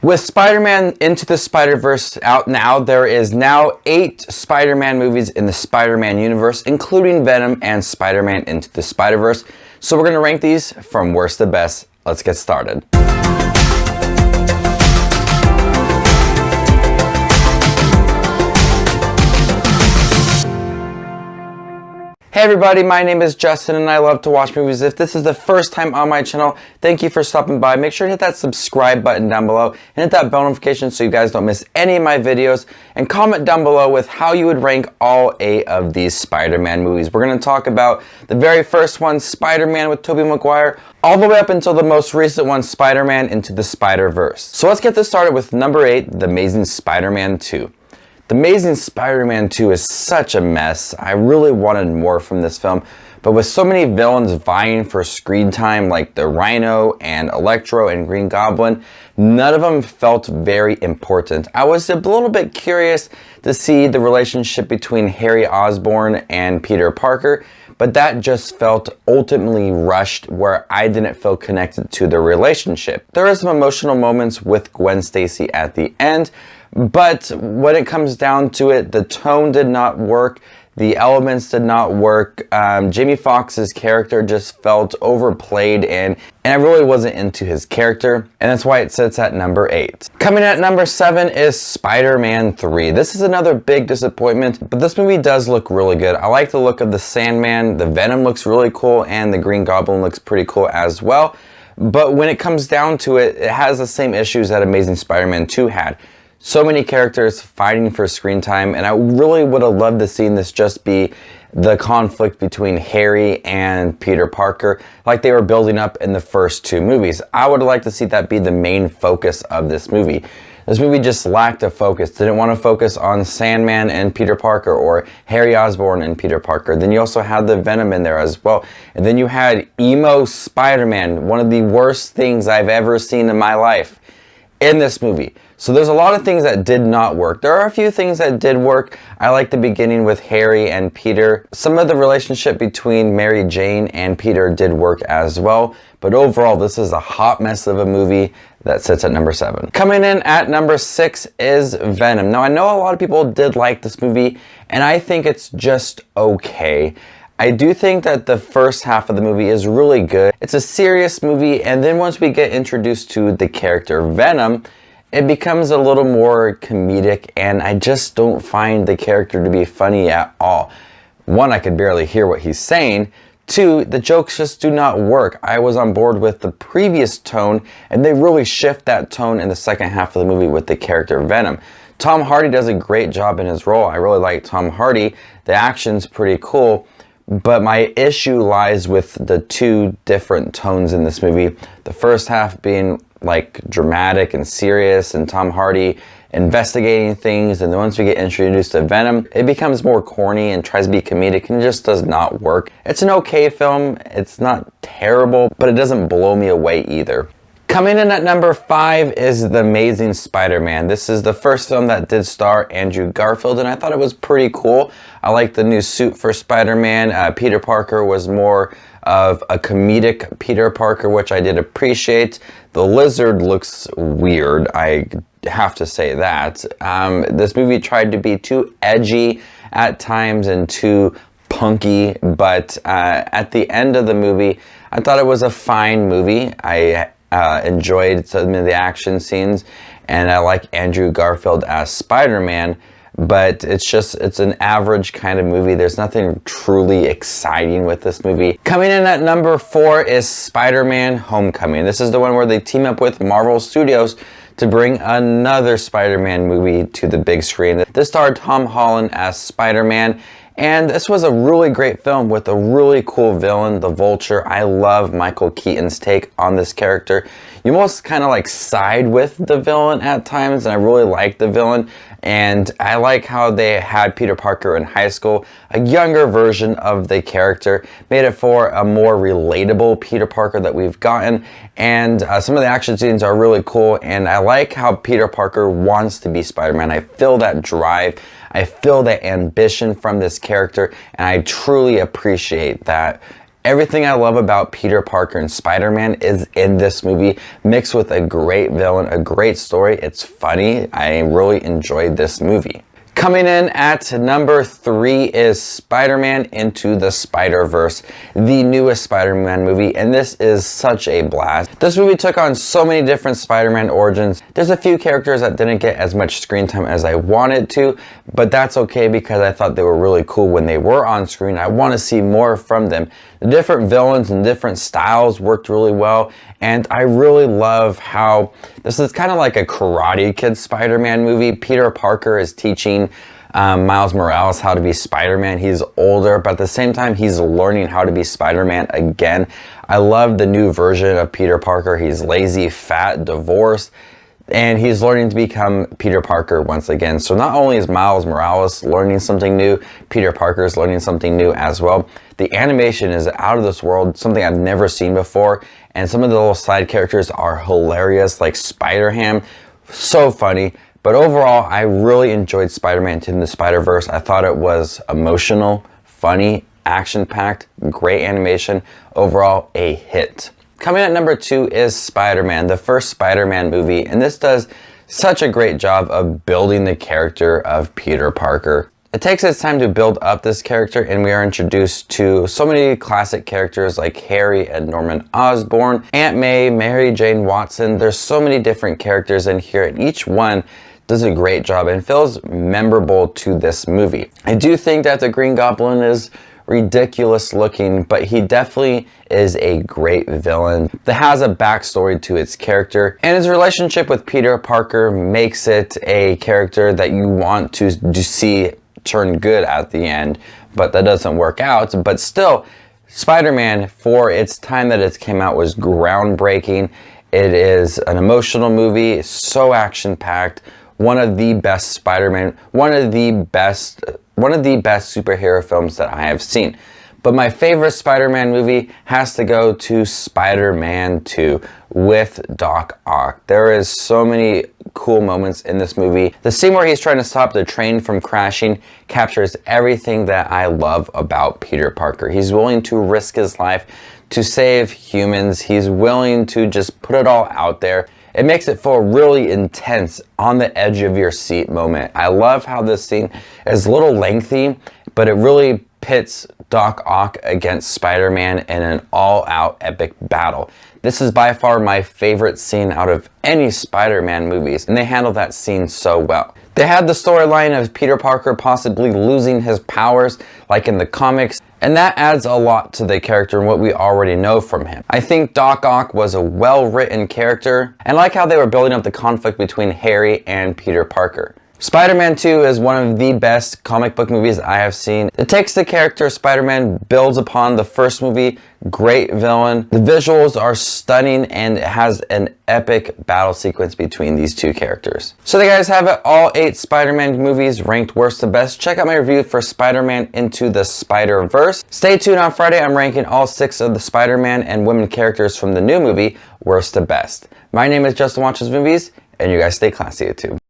With Spider-Man Into the Spider-Verse out now, there is now 8 Spider-Man movies in the Spider-Man universe, including Venom and Spider-Man Into the Spider-Verse. So we're going to rank these from worst to best. Let's get started. Hey everybody, my name is Justin and I love to watch movies. If this is the first time on my channel, thank you for stopping by. Make sure to hit that subscribe button down below and hit that bell notification so you guys don't miss any of my videos. And comment down below with how you would rank all 8 of these Spider-Man movies. We're going to talk about the very first one, Spider-Man with Tobey Maguire, all the way up until the most recent one, Spider-Man Into the Spider-Verse. So let's get this started with number 8, The Amazing Spider-Man 2. The Amazing Spider-Man 2 is such a mess. I really wanted more from this film, but with so many villains vying for screen time like the Rhino and Electro and Green Goblin, none of them felt very important. I was a little bit curious to see the relationship between Harry Osborn and Peter Parker, but that just felt ultimately rushed where I didn't feel connected to the relationship. There are some emotional moments with Gwen Stacy at the end, but when it comes down to it, the tone did not work. The elements did not work. Jamie Foxx's character just felt overplayed and I really wasn't into his character. And that's why it sits at number 8. Coming at number 7 is Spider-Man 3. This is another big disappointment, but this movie does look really good. I like the look of the Sandman. The Venom looks really cool and the Green Goblin looks pretty cool as well. But when it comes down to it, it has the same issues that Amazing Spider-Man 2 had. So many characters fighting for screen time, and I really would have loved to see this just be the conflict between Harry and Peter Parker like they were building up in the first 2 movies. I would like to see that be the main focus of this movie. This movie just lacked a focus. Didn't want to focus on Sandman and Peter Parker or Harry Osborn and Peter Parker. Then you also had the Venom in there as well. And then you had emo Spider-Man, one of the worst things I've ever seen in my life, in this movie. So there's a lot of things that did not work. There are a few things that did work. I like the beginning with Harry and Peter. Some of the relationship between Mary Jane and Peter did work as well. But overall, this is a hot mess of a movie that sits at number 7. Coming in at number 6 is Venom. Now, I know a lot of people did like this movie, and I think it's just okay. I do think that the first half of the movie is really good. It's a serious movie, and then once we get introduced to the character Venom, it becomes a little more comedic, and I just don't find the character to be funny at all. 1, I could barely hear what he's saying. 2, the jokes just do not work. I was on board with the previous tone, and they really shift that tone in the second half of the movie with the character Venom. Tom Hardy does a great job in his role. I really like Tom Hardy. The action's pretty cool. But my issue lies with the 2 different tones in this movie. The first half being like dramatic and serious and Tom Hardy investigating things, and then once we get introduced to Venom, it becomes more corny and tries to be comedic and it just does not work. It's an okay film. It's not terrible, but it doesn't blow me away either. Coming in at number 5 is The Amazing Spider-Man. This is the first film that did star Andrew Garfield, and I thought it was pretty cool. I liked the new suit for Spider-Man. Peter Parker was more of a comedic Peter Parker, which I did appreciate. The lizard looks weird, I have to say that. This movie tried to be too edgy at times and too punky, but at the end of the movie, I thought it was a fine movie. I enjoyed some of the action scenes, and I like Andrew Garfield as Spider-Man, but it's an average kind of movie. There's nothing truly exciting with this movie. Coming in at number 4 is Spiderman Homecoming. This is the one where they team up with Marvel Studios to bring another Spider-Man movie to the big screen. This starred Tom Holland as Spider-Man, and this was a really great film with a really cool villain, the Vulture. I love Michael Keaton's take on this character. You almost kind of like side with the villain at times, and I really like the villain. And I like how they had Peter Parker in high school, a younger version of the character, made it for a more relatable Peter Parker that we've gotten. And some of the action scenes are really cool, and I like how Peter Parker wants to be Spider-Man. I feel that drive. I feel that ambition from this character, and I truly appreciate that. Everything I love about Peter Parker and Spider-Man is in this movie, mixed with a great villain, a great story. It's funny. I really enjoyed this movie. Coming in at number 3 is Spider-Man Into the Spider-Verse, the newest Spider-Man movie, and this is such a blast. This movie took on so many different Spider-Man origins. There's a few characters that didn't get as much screen time as I wanted to, but that's okay because I thought they were really cool when they were on screen. I want to see more from them. The different villains and different styles worked really well, and I really love how this is kind of like a Karate Kid Spider-Man movie. Peter Parker is teaching Miles Morales how to be Spider-Man. He's older, but at the same time, he's learning how to be Spider-Man again. I love the new version of Peter Parker. He's lazy, fat, divorced, and he's learning to become Peter Parker once again. So not only is Miles Morales learning something new, Peter Parker is learning something new as well. The animation is out of this world, something I've never seen before, and some of the little side characters are hilarious, like Spider-Ham, so funny. But overall, I really enjoyed Spider-Man Into the Spider-Verse. I thought it was emotional, funny, action-packed, great animation. Overall, a hit. Coming at number 2 is Spider-Man, the first Spider-Man movie, and this does such a great job of building the character of Peter Parker. It takes its time to build up this character, and we are introduced to so many classic characters like Harry and Norman Osborn, Aunt May, Mary Jane Watson. There's so many different characters in here, and each one does a great job and feels memorable to this movie. I do think that the Green Goblin is ridiculous looking, but he definitely is a great villain that has a backstory to its character, and his relationship with Peter Parker makes it a character that you want to see turn good at the end, but that doesn't work out. But still, Spider-Man, for its time that it came out, was groundbreaking. It is an emotional movie, so action-packed, one of the best Spider-Man, one of the best superhero films that I have seen. But my favorite Spider-Man movie has to go to Spider-Man 2 with Doc Ock. There is so many cool moments in this movie. The scene where he's trying to stop the train from crashing captures everything that I love about Peter Parker. He's willing to risk his life to save humans. He's willing to just put it all out there. It makes it feel really intense, on the edge of your seat moment. I love how this scene is a little lengthy, but it really pits Doc Ock against Spider-Man in an all-out epic battle. This is by far my favorite scene out of any Spider-Man movies, and they handle that scene so well. They had the storyline of Peter Parker possibly losing his powers, like in the comics, and that adds a lot to the character and what we already know from him. I think Doc Ock was a well-written character, and I like how they were building up the conflict between Harry and Peter Parker. Spider-Man 2 is one of the best comic book movies I have seen. It takes the character Spider-Man, builds upon the first movie, great villain. The visuals are stunning, and it has an epic battle sequence between these two characters. So there you guys have it, all 8 Spider-Man movies ranked worst to best. Check out my review for Spider-Man Into the Spider-Verse. Stay tuned on Friday, I'm ranking all 6 of the Spider-Man and women characters from the new movie worst to best. My name is JustinWatchesMovies, and you guys stay classy at YouTube.